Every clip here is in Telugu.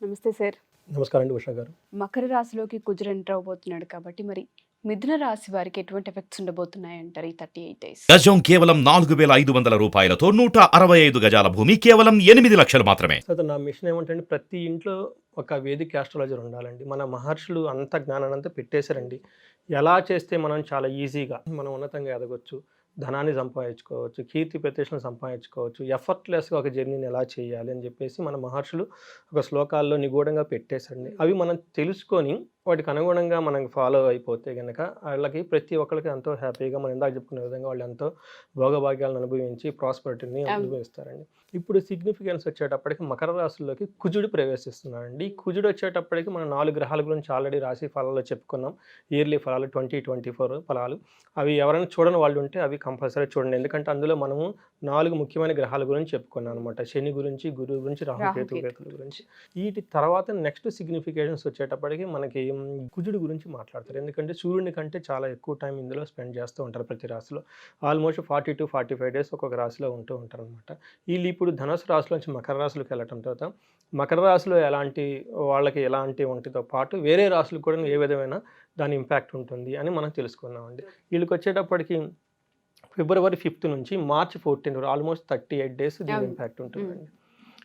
నమస్తే సార్. నమస్కారం అండి ఉషా గారు. మకర రాశిలోకి కుజుడు ఎంటర్ అవబోతున్నాడు కాబట్టి మరి మిథున రాశి వారికి ఎటువంటి ఎఫెక్ట్స్ ఉండబోతున్నాయంటారు ఈ 38 డేస్? గజం కేవలం 4,500 రూపాయలతో 165 గజాల భూమి కేవలం 8 లక్షలు మాత్రమే. సో నా మిషన్ ఏమంటే ప్రతి ఇంట్లో ఒక వేదిక ఆస్ట్రాలజర్ ఉండాలండి. మన మహర్షులు అంత జ్ఞానాన్ని అంతా పెట్టేశారండి. ఎలా చేస్తే మనం చాలా ఈజీగా మనం ఉన్నతంగా ఎదగొచ్చు, ధనాన్ని సంపాదించుకోవచ్చు, కీర్తి ప్రతిష్టలను సంపాదించుకోవచ్చు, ఎఫర్ట్లెస్గా ఒక జర్నీని ఎలా చేయాలి అని చెప్పేసి మన మహర్షులు ఒక శ్లోకాల్లో నిగూఢంగా పెట్టేశారండి. అవి మనం తెలుసుకొని వాటికి అనుగుణంగా మనం ఫాలో అయిపోతే కనుక వాళ్ళకి ప్రతి ఒక్కరికి ఎంతో హ్యాపీగా మనం ఇందాక చెప్పుకునే విధంగా వాళ్ళు ఎంతో భోగభాగ్యాలను అనుభవించి ప్రాస్పరిటీని అనుభవిస్తారండి. ఇప్పుడు సిగ్నిఫికెన్స్ వచ్చేటప్పటికి మకర రాశుల్లోకి కుజుడు ప్రవేశిస్తున్నాడండి. కుజుడు వచ్చేటప్పటికి మనం 4 గ్రహాల గురించి ఆల్రెడీ రాశి ఫలాల్లో చెప్పుకున్నాం. ఇయర్లీ ఫలాలు 2024 ఫలాలు. అవి ఎవరైనా చూడని వాళ్ళు ఉంటే అవి కంపల్సరీ చూడండి. ఎందుకంటే అందులో మనము 4 ముఖ్యమైన గ్రహాల గురించి చెప్పుకున్నాం అనమాట. శని గురించి, గురువు గురించి, రాహుకేతుల గురించి. వీటి తర్వాత నెక్స్ట్ సిగ్నిఫికేషన్స్ వచ్చేటప్పటికి మనకి కుజుడు గురించి మాట్లాడతారు. ఎందుకంటే సూర్యుని కంటే చాలా ఎక్కువ టైం ఇందులో స్పెండ్ చేస్తూ ఉంటారు ప్రతి రాశిలో. ఆల్మోస్ట్ 40 to 45 డేస్ ఒక్కొక్క రాశిలో ఉంటూ ఉంటారు అనమాట. వీళ్ళు ఇప్పుడు ధనుసు రాశిలోంచి మకర రాశిలోకి వెళ్ళటం తర్వాత మకర రాశిలో వాళ్ళకి ఎలాంటి ఉంటుందో పాటు వేరే రాశులకు కూడా ఏ విధమైన దాని ఇంపాక్ట్ ఉంటుంది అని మనం తెలుసుకున్నామండి. వీళ్ళకి వచ్చేటప్పటికి ఫిబ్రవరి 5th నుంచి మార్చ్ 14 ఆల్మోస్ట్ 38 డేస్ దీని ఇంపాక్ట్ ఉంటుందండి.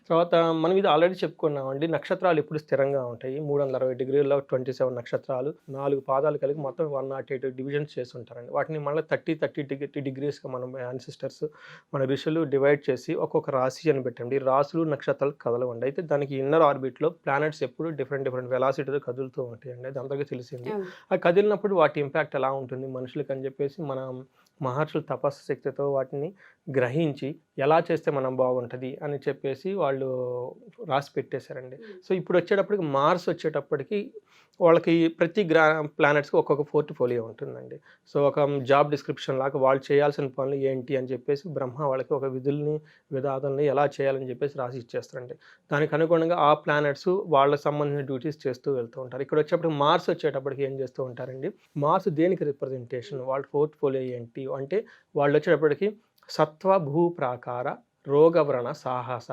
తర్వాత మనం ఇది ఆల్రెడీ చెప్పుకున్నామండి. నక్షత్రాలు ఎప్పుడు స్థిరంగా ఉంటాయి. 360 డిగ్రీల్లో 27 నక్షత్రాలు, 4 పాదాలు కలిగి మొత్తం 108 డివిజన్స్ చేసి ఉంటారండి. వాటిని మళ్ళీ 30 డిగ్రీస్గా మనం యాన్సిస్టర్స్ మన ఋషులు డివైడ్ చేసి ఒక్కొక్క రాశి అని పెట్టండి. రాశులు నక్షత్రాలు కదలవండి. అయితే దానికి ఇన్నర్ ఆర్బిట్లో ప్లానెట్స్ ఎప్పుడు డిఫరెంట్ వెలాసిటీతో కదులుతూ ఉంటాయండి. అది అందరికీ తెలిసింది. అది కదిలినప్పుడు వాటి ఇంపాక్ట్ ఎలా ఉంటుంది మనుషులకి అని చెప్పేసి మన మహర్షులు తపస్సు శక్తితో వాటిని గ్రహించి ఎలా చేస్తే మనం బాగుంటుంది అని చెప్పేసి వాళ్ళు రాసి పెట్టేశారండి. సో ఇప్పుడు వచ్చేటప్పటికి మార్స్ వచ్చేటప్పటికి వాళ్ళకి ప్రతి ప్లానెట్స్కి ఒక్కొక్క పోర్ట్ఫోలియో ఉంటుందండి. సో ఒక జాబ్ డిస్క్రిప్షన్ లాగా వాళ్ళు చేయాల్సిన పనులు ఏంటి అని చెప్పేసి బ్రహ్మ వాళ్ళకి ఒక విధానాలని ఎలా చేయాలని చెప్పేసి రాసి ఇచ్చేస్తారండి. దానికి అనుగుణంగా ఆ ప్లానెట్స్ వాళ్ళకి సంబంధించిన డ్యూటీస్ చేస్తూ వెళ్తూ ఉంటారు. ఇక్కడ వచ్చేటప్పుడు మార్స్ వచ్చేటప్పటికి ఏం చేస్తూ ఉంటారండి, మార్స్ దేనికి రిప్రజెంటేషన్, వాళ్ళ పోర్ట్ఫోలియో ఏంటి అంటే వాళ్ళు వచ్చేటప్పటికి సత్వ భూ ప్రాకార రోగవ్రణ సాహస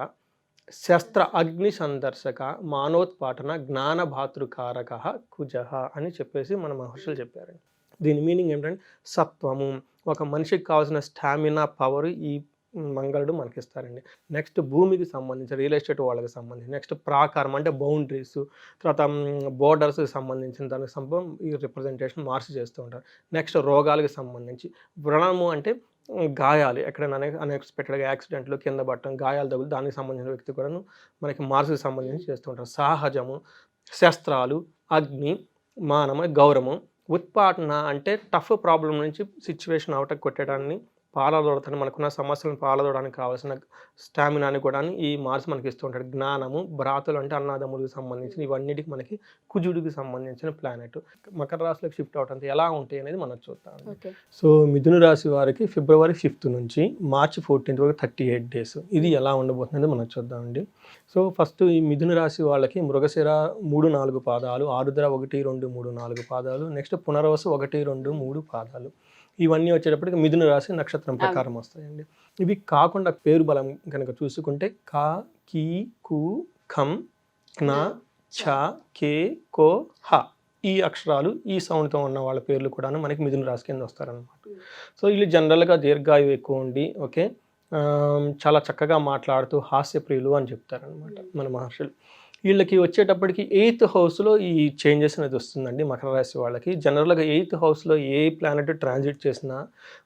శస్త్ర అగ్ని సందర్శక మానోత్పాటన జ్ఞానభాతృకారక కుజహ అని చెప్పేసి మన మహర్షులు చెప్పారండి. దీని మీనింగ్ ఏంటంటే సత్వము, ఒక మనిషికి కావాల్సిన స్టామినా, పవర్ ఈ మంగళుడు మనకి ఇస్తారండి. నెక్స్ట్ భూమికి సంబంధించి రియల్ ఎస్టేట్ వాళ్ళకి సంబంధించి, నెక్స్ట్ ప్రాకారం అంటే బౌండరీస్, తర్వాత బోర్డర్స్కి సంబంధించిన దానికి ఈ రిప్రజెంటేషన్ మార్చి చేస్తూ ఉంటారు. నెక్స్ట్ రోగాలకు సంబంధించి వ్రణము అంటే గాయాలు, ఎక్కడైనా అన్ఎక్స్పెక్టెడ్గా యాక్సిడెంట్లు, కింద పట్టడం, గాయాలు తగులు, దానికి సంబంధించిన వ్యక్తి కూడాను మనకి మార్స్కి సంబంధించి చేస్తూ ఉంటారు. సహజము, శస్త్రాలు, అగ్ని, మానమ, గౌరవం, ఉత్పాటన అంటే టఫ్ ప్రాబ్లం నుంచి సిచ్యువేషన్ అవుట కొట్టడాన్ని, పాలదోడతాను మనకున్న సమస్యలను పాలదోడడానికి కావాల్సిన స్టామినాని కూడా ఈ మార్స్ మనకి ఇస్తూ ఉంటాడు. జ్ఞానము, భ్రాతలు అంటే అన్నదమ్ములకు సంబంధించిన ఇవన్నిటికి మనకి కుజుడికి సంబంధించిన ప్లానెట్. మకర రాశిలోకి షిఫ్ట్ అవటం ఎలా ఉంటాయి అనేది మనం చూద్దాం. సో మిథున రాశి వారికి ఫిబ్రవరి 5th నుంచి మార్చ్ 14th వరకు 38 డేస్ ఇది ఎలా ఉండబోతుంది మనం చూద్దామండి. సో ఫస్ట్ ఈ మిథున రాశి వాళ్ళకి మృగశిర 3-4 పాదాలు, ఆరుద్ర 1-2-3-4 పాదాలు, నెక్స్ట్ పునర్వసు 1-2-3 పాదాలు. ఇవన్నీ వచ్చేటప్పటికి మిథున రాశి నక్షత్రం ప్రకారం వస్తాయండి. ఇవి కాకుండా పేరు బలం కనుక చూసుకుంటే క, కి, కు, ఖం, జ్ఞ, ఛ, కే, కో, హ ఈ అక్షరాలు ఈ సౌండ్తో ఉన్న వాళ్ళ పేర్లు కూడా మనకి మిథున రాశి కింద వస్తారనమాట. సో వీళ్ళు జనరల్గా దీర్ఘాయువు ఎక్కువ ఉండి చాలా చక్కగా మాట్లాడుతూ హాస్యప్రియులు అని చెప్తారనమాట మన మహర్షులు. వీళ్ళకి వచ్చేటప్పటికి 8th హౌస్లో ఈ చేంజెస్ అనేది వస్తుందండి. మకర రాశి వాళ్ళకి జనరల్గా 8th హౌస్లో ఏ ప్లానెట్ ట్రాన్సిట్ చేసినా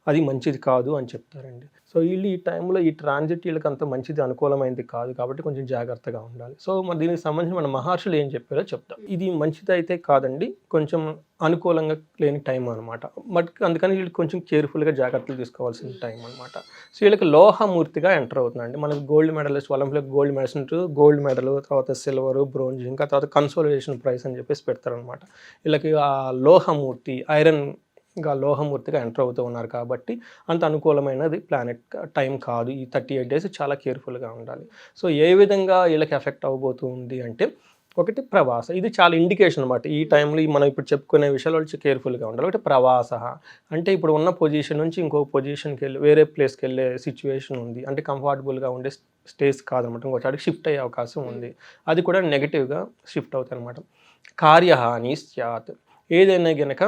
అది మంచిది కాదు అని చెప్తారండి. సో వీళ్ళు ఈ టైంలో ఈ ట్రాన్సిట్ వీళ్ళకి అంత మంచిది అనుకూలమైనది కాదు కాబట్టి కొంచెం జాగ్రత్తగా ఉండాలి. సో మరి దీనికి సంబంధించి మన మహర్షులు ఏం చెప్పారో చెప్తాం. ఇది మంచిది అయితే కాదండి, కొంచెం అనుకూలంగా లేని టైం అనమాట. బట్ అందుకని వీళ్ళు కొంచెం కేర్ఫుల్గా జాగ్రత్తలు తీసుకోవాల్సిన టైం అనమాట. సో వీళ్ళకి లోహమూర్తిగా ఎంటర్ అవుతుందండి. మనకి gold medalist Olympic gold medals, gold medal, తర్వాత సిల్వర్, బ్రోంజ్, ఇంకా తర్వాత కన్సోలిడేషన్ ప్రైజ్ అని చెప్పేసి పెడతారనమాట. వీళ్ళకి ఆ లోహమూర్తి ఐరన్గా లోహమూర్తిగా ఎంటర్ అవుతూ ఉన్నారు కాబట్టి అంత అనుకూలమైనది ప్లానెట్ టైం కాదు. ఈ 38 డేస్ చాలా కేర్ఫుల్గా ఉండాలి. సో ఏ విధంగా వీళ్ళకి ఎఫెక్ట్ అవ్వబోతుంది అంటే ఒకటి ప్రవాస, ఇది చాలా ఇండికేషన్ అనమాట. ఈ టైంలో మనం ఇప్పుడు చెప్పుకునే విషయాలు వాళ్ళు కేర్ఫుల్గా ఉండాలి. ఒకటి ప్రవాస అంటే ఇప్పుడు ఉన్న పొజిషన్ నుంచి ఇంకో పొజిషన్కి వెళ్ళి వేరే ప్లేస్కి వెళ్ళే సిచ్యువేషన్ ఉంది, అంటే కంఫర్టబుల్గా ఉండే స్టేస్ కాదనమాట, ఇంకో చాటికి షిఫ్ట్ అయ్యే అవకాశం ఉంది, అది కూడా నెగిటివ్గా షిఫ్ట్ అవుతాయి అనమాట. కార్యహాని స్యాత్, ఏదైనా గనక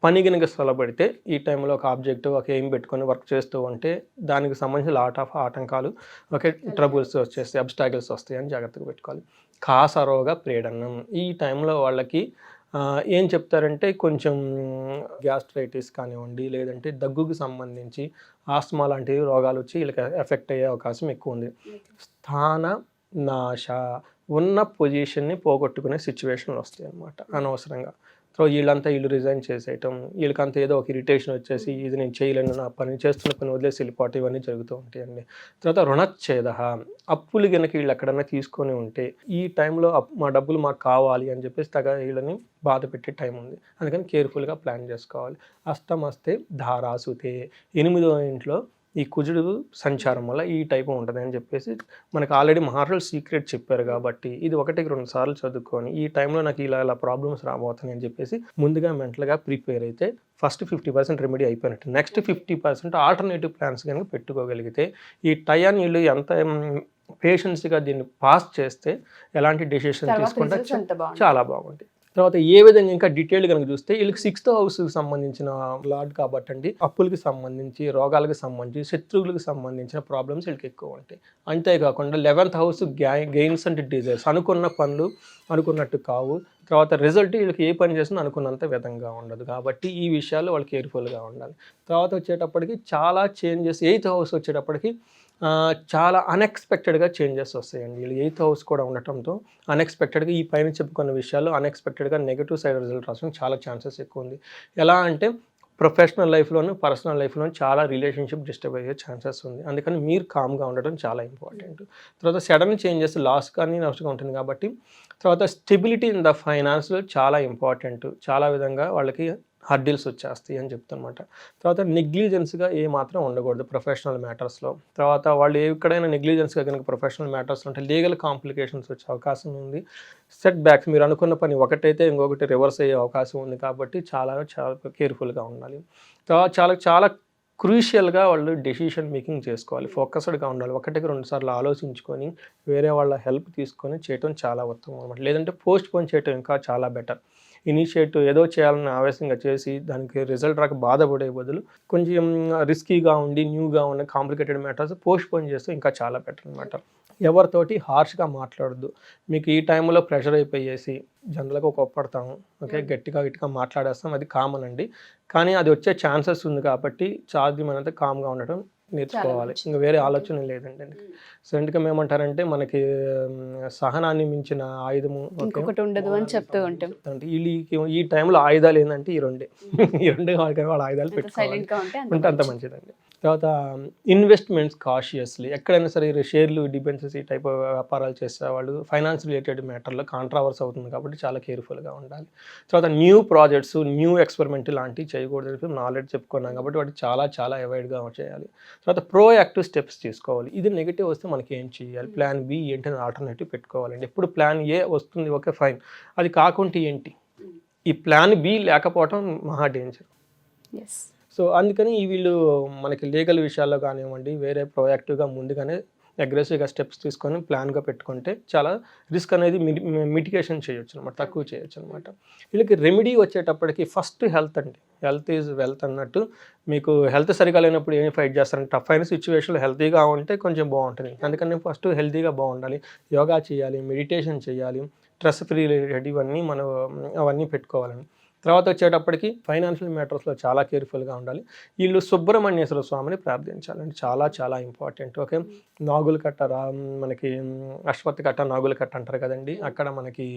పని గనక స్థలపడితే ఈ టైంలో ఒక ఆబ్జెక్ట్ ఒక ఎయిమ్ పెట్టుకొని వర్క్ చేస్తూ ఉంటే దానికి సంబంధించిన లాట్ ఆఫ్ ఆటంకాలు, ఓకే, ట్రబుల్స్ వచ్చేస్తాయి, అబ్స్టాకిల్స్ వస్తాయి అని జాగ్రత్తగా పెట్టుకోవాలి. కాసరోగ ప్రేడనం, ఈ టైంలో వాళ్ళకి ఏం చెప్తారంటే కొంచెం గ్యాస్ట్రైటిస్ కానివ్వండి, లేదంటే దగ్గుకు సంబంధించి ఆస్మా లాంటి రోగాలు వచ్చి వీళ్ళకి ఎఫెక్ట్ అయ్యే అవకాశం ఎక్కువ ఉంది. స్థాన నాశ, ఉన్న పొజిషన్ని పోగొట్టుకునే సిచ్యువేషన్లు వస్తాయి అన్నమాట అనవసరంగా. సో వీళ్ళంతా వీళ్ళు రిజైన్ చేసేయటం, వీళ్ళకంతా ఏదో ఒక ఇరిటేషన్ వచ్చేసి ఇది నేను చేయలేను, నా పని చేస్తున్న పని వదిలేసి వెళ్ళిపోవటం, ఇవన్నీ జరుగుతూ ఉంటాయండి. తర్వాత రుణచ్ఛేద, అప్పులు కనుక వీళ్ళు ఎక్కడన్నా తీసుకొని ఉంటే ఈ టైంలో మా డబ్బులు మాకు కావాలి అని చెప్పేసి వీళ్ళని బాధ పెట్టే టైం ఉంది, అందుకని కేర్ఫుల్గా ప్లాన్ చేసుకోవాలి. అష్టమస్తే ధారాసుతే, 8వ ఇంట్లో ఈ కుజుడు సంచారం వల్ల ఈ టైపు ఉంటుంది అని చెప్పేసి మనకు ఆల్రెడీ మహర్షులు సీక్రెట్ చెప్పారు. కాబట్టి ఇది 1-2 సార్లు చదువుకొని ఈ టైంలో నాకు ఇలా ప్రాబ్లమ్స్ రాబోతున్నాయి అని చెప్పేసి ముందుగా మెంటల్గా ప్రిపేర్ అయితే ఫస్ట్ 50% రెమెడీ అయిపోయినట్టు. నెక్స్ట్ 50% ఆల్టర్నేటివ్ ప్లాన్స్ కనుక పెట్టుకోగలిగితే ఈ టయాన్ని వీళ్ళు ఎంత పేషెన్స్గా దీన్ని పాస్ చేస్తే ఎలాంటి డెసిషన్ తీసుకుంటే చాలా బాగుంటుంది. తర్వాత ఏ విధంగా ఇంకా డీటెయిల్ కనుక చూస్తే వీళ్ళకి 6th హౌస్కి సంబంధించిన లార్డ్ కాబట్టి అండి, అప్పులకి సంబంధించి, రోగాలకు సంబంధించి, శత్రువులకు సంబంధించిన ప్రాబ్లమ్స్ వీళ్ళకి ఎక్కువ ఉంటాయి. అంతేకాకుండా 11th house gains and desires, అనుకున్న పనులు అనుకున్నట్టు కావు, తర్వాత రిజల్ట్ వీళ్ళకి ఏ పని చేసినా అనుకున్నంత విధంగా ఉండదు. కాబట్టి ఈ విషయాల్లో వాళ్ళు కేర్ఫుల్గా ఉండాలి. తర్వాత వచ్చేటప్పటికి చాలా చేంజెస్, 8th హౌస్ వచ్చేటప్పటికి చాలా అన్ఎక్స్పెక్టెడ్గా చేంజెస్ వస్తాయండి. వీళ్ళు 8th హౌస్ కూడా ఉండటంతో అన్ఎక్స్పెక్టెడ్గా ఈ పైన చెప్పుకున్న విషయాలు అన్ఎక్స్పెక్టెడ్గా నెగిటివ్ సైడ్ రిజల్ట్ రావడానికి చాలా ఛాన్సెస్ ఎక్కువ ఉంది. ఎలా అంటే ప్రొఫెషనల్ లైఫ్లోను పర్సనల్ లైఫ్లోను చాలా రిలేషన్షిప్ డిస్టర్బ్ అయ్యే ఛాన్సెస్ ఉంది. అందుకని మీరు కామ్గా ఉండటం చాలా ఇంపార్టెంట్. తర్వాత సడన్ చేంజెస్ లాస్ కానీ నష్టంగా ఉంటుంది కాబట్టి తర్వాత స్టెబిలిటీ ఇన్ ద ఫైనాన్స్లో చాలా ఇంపార్టెంట్. చాలా విధంగా వాళ్ళకి హర్డిల్స్ వచ్చేస్తాయి అని చెప్తానమాట. తర్వాత నెగ్లిజెన్స్గా ఏమాత్రం ఉండకూడదు ప్రొఫెషనల్ మ్యాటర్స్లో. తర్వాత వాళ్ళు ఎక్కడైనా నెగ్లిజెన్స్గా కనుక ప్రొఫెషనల్ మ్యాటర్స్లో ఉంటే లీగల్ కాంప్లికేషన్స్ వచ్చే అవకాశం ఉంది. సెట్ బ్యాక్స్, మీరు అనుకున్న పని ఒకటైతే ఇంకొకటి రివర్స్ అయ్యే అవకాశం ఉంది. కాబట్టి చాలా కేర్ఫుల్గా ఉండాలి. తర్వాత చాలా క్రూషియల్గా వాళ్ళు డెసిషన్ మేకింగ్ చేసుకోవాలి, ఫోకస్డ్గా ఉండాలి. 1-2 సార్లు ఆలోచించుకొని వేరే వాళ్ళ హెల్ప్ తీసుకొని చేయటం చాలా ఉత్తమం అనమాట. లేదంటే పోస్ట్ పోన్ చేయటం ఇంకా చాలా బెటర్. ఇనిషియేటివ్ ఏదో చేయాలని ఆవేశంగా చేసి దానికి రిజల్ట్ రాక బాధపడే బదులు కొంచెం రిస్కీగా ఉండి న్యూగా ఉన్న కాంప్లికేటెడ్ మ్యాటర్స్ పోస్ట్ పోన్ చేస్తే ఇంకా చాలా బెటర్ అనమాట. ఎవరితోటి హార్ష్గా మాట్లాడద్దు. మీకు ఈ టైంలో ప్రెషర్ అయిపోయేసి జనరల్గా కోప్పడతాము, ఓకే, గట్టిగా మాట్లాడేస్తాం, అది కామన్ అండి. కానీ అది వచ్చే ఛాన్సెస్ ఉంది కాబట్టి సాధ్యమైనంత కామ్గా ఉండటం నేర్చుకోవాలి. ఇంకా వేరే ఆలోచన లేదండి. సో ఎందుకు ఏమంటారంటే మనకి సహనాన్ని మించిన ఆయుధము ఇంకొకటి ఉండదు అని చెప్తూ ఉంటాం. ఈ టైంలో ఆయుధాలు ఏంటంటే ఈ రెండు వాళ్ళ ఆయుధాలు పెట్టుకోవాలి ఉంటే అంత మంచిదండి. తర్వాత ఇన్వెస్ట్మెంట్స్ కాషియస్లీ, ఎక్కడైనా సరే షేర్లు, డిబెంచర్స్ ఈ టైప్ వ్యాపారాలు చేసేవాళ్ళు ఫైనాన్స్ రిలేటెడ్ మ్యాటర్లో కాంట్రావర్స్ అవుతుంది కాబట్టి చాలా కేర్ఫుల్గా ఉండాలి. తర్వాత న్యూ ప్రాజెక్ట్స్, న్యూ ఎక్స్పెరిమెంట్ లాంటివి చేయకూడదు. నాలెడ్జ్ చెప్పుకున్నాం కాబట్టి వాటి చాలా అవాయిడ్గా చేయాలి. తర్వాత ప్రోయాక్టివ్ స్టెప్స్ తీసుకోవాలి. ఇది నెగిటివ్ వస్తే మనకి ఏం చేయాలి, ప్లాన్ బి ఏంటి అని ఆల్టర్నేటివ్ పెట్టుకోవాలండి. ఎప్పుడు ప్లాన్ ఏ వస్తుంది, ఓకే ఫైన్, అది కాకుంటే ఏంటి, ఈ ప్లాన్ బి లేకపోవటం మహా డేంజర్. సో అందుకని వీళ్ళు మనకి లీగల్ విషయాల్లో కానివ్వండి వేరే ప్రోయాక్టివ్గా ముందుగానే అగ్రెసివ్గా స్టెప్స్ తీసుకొని ప్లాన్గా పెట్టుకుంటే చాలా రిస్క్ అనేది మిటిగేషన్ చేయొచ్చు అనమాట, తక్కువ చేయొచ్చు అనమాట. వీళ్ళకి రెమెడీ వచ్చేటప్పటికి ఫస్ట్ హెల్త్ అండి. హెల్త్ ఈజ్ వెల్త్ అన్నట్టు. మీకు హెల్త్ సరిగా లేనప్పుడు ఏమి ఫైట్ చేస్తారంటే టఫ్ అయిన సిచ్యువేషన్లో హెల్తీగా ఉంటే కొంచెం బాగుంటుంది. అందుకని ఫస్ట్ హెల్తీగా బాగుండాలి, యోగా చేయాలి, మెడిటేషన్ చేయాలి, స్ట్రెస్ ఫ్రీ రిలేటెడ్ ఇవన్నీ మనం అవన్నీ పెట్టుకోవాలండి. తర్వాత వచ్చేటప్పటికి ఫైనాన్షియల్ మ్యాటర్స్లో చాలా కేర్ఫుల్గా ఉండాలి. వీళ్ళు సుబ్రహ్మణ్యేశ్వర స్వామిని ప్రార్థించాలండి, చాలా ఇంపార్టెంట్. ఓకే, నాగుల కట్ట మనకి అశ్వత్థ కట్ట, నాగుల కట్ట అంటారు కదండి. అక్కడ మనకి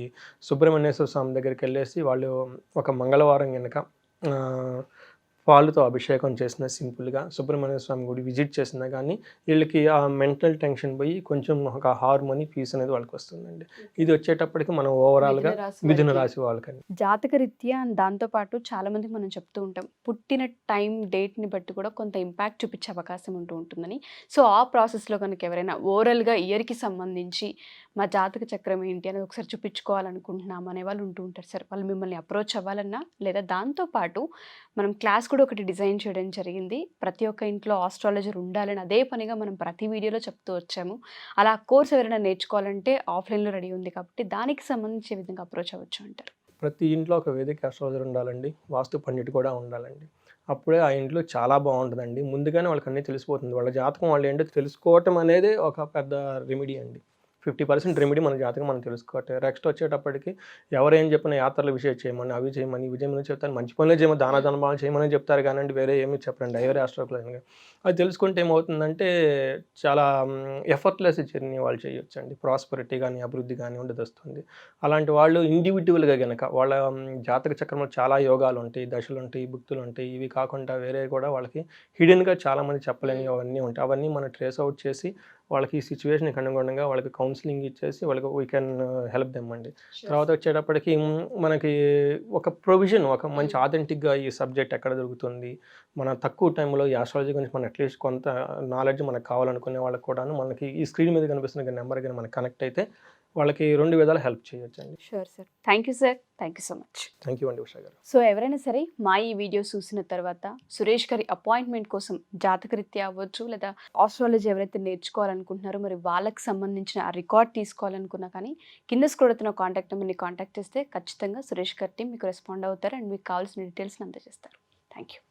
సుబ్రహ్మణ్యేశ్వర స్వామి దగ్గరికి వెళ్ళేసి వాళ్ళు ఒక మంగళవారం కనుక పాలుతో అభిషేకం చేసిన సింపుల్గా సుబ్రహ్మణ్య స్వామి గుడి విజిట్ చేసినా కానీ వీళ్ళకి ఆ మెంటల్ టెన్షన్ పోయి కొంచెం ఒక హార్మోని పీస్ అనేది వాళ్ళకి వస్తుందండి. ఇది వచ్చేటప్పటికి మనం ఓవరాల్గా మిథున రాశి వాళ్ళకని జాతక రీత్యా అండ్ దాంతోపాటు చాలా మందికి మనం చెప్తూ ఉంటాం పుట్టిన టైం డేట్ని బట్టి కూడా కొంత ఇంపాక్ట్ చూపించే అవకాశం ఉంటుందని. సో ఆ ప్రాసెస్లో కనుక ఎవరైనా ఓవరాల్గా ఇయర్కి సంబంధించి మా జాతక చక్రం ఏంటి అనేది ఒకసారి చూపించుకోవాలనుకుంటున్నాం అనే వాళ్ళు ఉంటూ ఉంటారు సార్. వాళ్ళు మిమ్మల్ని అప్రోచ్ అవ్వాలన్నా లేదా దాంతోపాటు మనం క్లాస్ కూడా ఒకటి డిజైన్ చేయడం జరిగింది. ప్రతి ఒక్క ఇంట్లో ఆస్ట్రాలజర్ ఉండాలని అదే పనిగా మనం ప్రతి వీడియోలో చెప్తూ వచ్చాము. అలా కోర్స్ ఎవరైనా నేర్చుకోవాలంటే ఆఫ్లైన్లో రెడీ ఉంది కాబట్టి దానికి సంబంధించే విధంగా అప్రోచ్ అవ్వచ్చు అంటారు. ప్రతి ఇంట్లో ఒక వేదిక ఆస్ట్రాలజర్ ఉండాలండి, వాస్తు పండిట్ కూడా ఉండాలండి. అప్పుడే ఆ ఇంట్లో చాలా బాగుంటుందండి. ముందుగానే వాళ్ళకి అన్నీ తెలిసిపోతుంది. వాళ్ళ జాతకం వాళ్ళు ఏంటో తెలుసుకోవటం అనేది ఒక పెద్ద రెమెడీ అండి. 50% రెమెడీ మన జాతకం మనం తెలుసుకోవట్లేదు. నెక్స్ట్ వచ్చేటప్పటికి ఎవరేం చెప్పిన యాత్రల విషయం చేయమని, అవి చేయమని, ఇవి చేయమని చెప్తారు. మంచి పనులు చేయమని, దాన ధర్మాలు చేయమని చెప్తారు కానీ వేరే ఏమీ చెప్పరండి. ఎవరే ఆస్ట్రాలజర్గా అది తెలుసుకుంటే ఏమవుతుందంటే చాలా ఎఫర్ట్లెస్ జర్నీ వాళ్ళు చేయొచ్చండి. ప్రాస్పరిటీ కానీ అభివృద్ధి కానీ ఉండదొస్తుంది. అలాంటి వాళ్ళు ఇండివిజువల్గా కనుక వాళ్ళ జాతక చక్రంలో చాలా యోగాలు ఉంటాయి, దశలు ఉంటాయి, భుక్తులు ఉంటాయి. ఇవి కాకుండా వేరే కూడా వాళ్ళకి హిడెన్గా చాలామంది చెప్పలేని అవన్నీ ఉంటాయి. అవన్నీ మనం ట్రేస్ అవుట్ చేసి వాళ్ళకి ఈ సిచ్యువేషన్కి అనుగుణంగా వాళ్ళకి కౌన్సిలింగ్ ఇచ్చేసి వాళ్ళకి వీ కెన్ హెల్ప్ దెమ్ అండి. తర్వాత వచ్చేటప్పటికి మనకి ఒక ప్రొవిజన్, ఒక మంచి ఆథెంటిక్గా ఈ సబ్జెక్ట్ ఎక్కడ దొరుకుతుంది, మన తక్కువ టైంలో ఈ ఆస్ట్రాలజీ గురించి మనం అట్లీస్ట్ కొంత నాలెడ్జ్ మనకు కావాలనుకునే వాళ్ళకి కూడాను మనకి ఈ స్క్రీన్ మీద కనిపిస్తున్న నెంబర్ కానీ మనకి కనెక్ట్ అయితే వాళ్ళకి 2 విధాలు హెల్ప్ చేయొచ్చండి. Sure sir. Thank you sir. Thank you so much. Thank you అండి ఉషా గారు. సో ఎవరైనా సరే మా ఈ వీడియో చూసిన తర్వాత సురేష్ గారి అపాయింట్మెంట్ కోసం జాతకరీత్యా అవ్వచ్చు లేదా ఆస్ట్రాలజీ ఎవరైతే నేర్చుకోవాలనుకుంటున్నారో మరి వాళ్ళకి సంబంధించిన ఆ రికార్డ్ తీసుకోవాలనుకున్నా కానీ కింద స్క్రోల్ అవుతున్న కాంటాక్ట్ నెంబర్ని కాంటాక్ట్ చేస్తే ఖచ్చితంగా సురేష్ గారి టీం మీకు రెస్పాండ్ అవుతారు అండ్ మీకు కావాల్సిన డీటెయిల్స్ని అందజేస్తారు. Thank you.